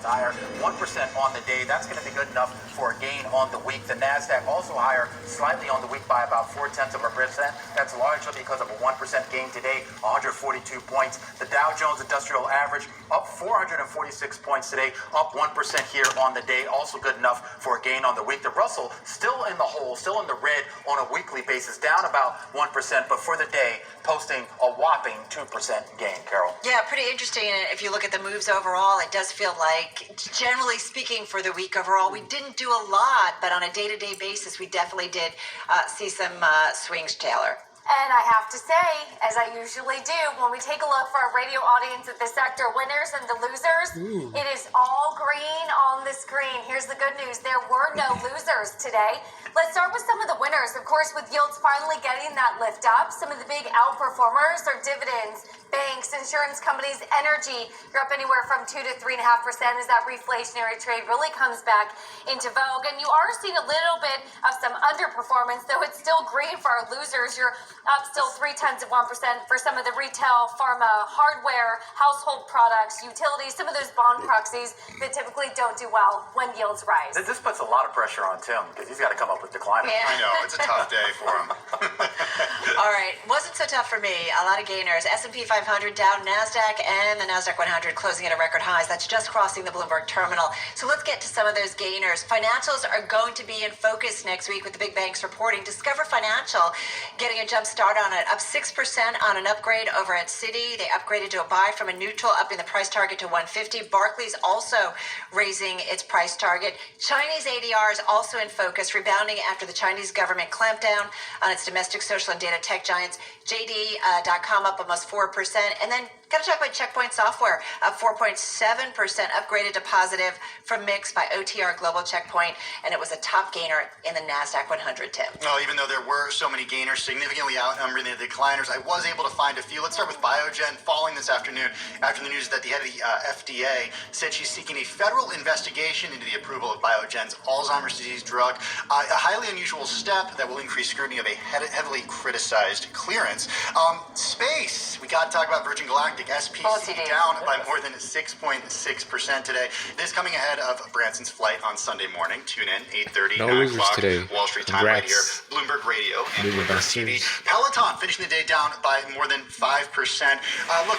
higher, 1% on the day. That's going to be good enough for a gain on the week. The NASDAQ also higher slightly on the week by about 0.4%. That's largely because of a 1% gain today, 142 points. The Dow Jones Industrial Average up 446 points today, up 1% here on the day. Also good enough for a gain on the week. The Russell still in the hole, still in the red on a weekly basis, down about 1%, but for the day, posting a whopping 2% gain, Carol. Yeah, pretty interesting. And if you look at the moves overall, it does feel like, generally speaking, for the week overall, we didn't do a lot, but on a day-to-day basis, we definitely did see some swings, Taylor. And I have to say, as I usually do, when we take a look for our radio audience at the sector winners and the losers, it is all green on the screen. Here's the good news. There were no losers today. Let's start with some of the winners. Of course, with yields finally getting that lift up, some of the big outperformers are dividends, banks, insurance companies, energy. You're up anywhere from 2 to 3.5% as that reflationary trade really comes back into vogue. And you are seeing a little bit of some underperformance, though it's still green for our losers. You're up still 0.3% for some of the retail, pharma, hardware, household products, utilities, some of those bond proxies that typically don't do well when yields rise. This puts a lot of pressure on Tim because he's got to come up with decliners. Yeah. I know, it's a tough day for him. All right, wasn't so tough for me. A lot of gainers. S&P 500 down, NASDAQ and the NASDAQ 100 closing at a record highs. That's just crossing the Bloomberg terminal. So let's get to some of those gainers. Financials are going to be in focus next week with the big banks reporting. Discover Financial getting a jump start on it, up 6% on an upgrade over at Citi. They upgraded to a buy from a neutral, upping the price target to 150. Barclays also raising its price target. Chinese ADR is also in focus, rebounding after the Chinese government clampdown on its domestic social and data tech giants. JD.com up almost 4%. And then got to talk about Checkpoint Software, up 4.7%, upgraded to positive from mix by OTR Global Checkpoint, and it was a top gainer in the NASDAQ 100, Tim. Well, even though there were so many gainers significantly outnumbering the decliners, I was able to find a few. Let's start with Biogen, falling this afternoon after the news that the head of the FDA said she's seeking a federal investigation into the approval of Biogen's Alzheimer's disease drug, a highly unusual step that will increase scrutiny of a heavily criticized clearance. Space, we got to talk about Virgin Galactic, SPC down by more than 6.6% today. This coming ahead of Branson's flight on Sunday morning. Tune in, 8:30, 9 o'clock, today. Wall Street time right here, Bloomberg Radio and Bloomberg TV. Peloton finishing the day down by more than 5%. Look,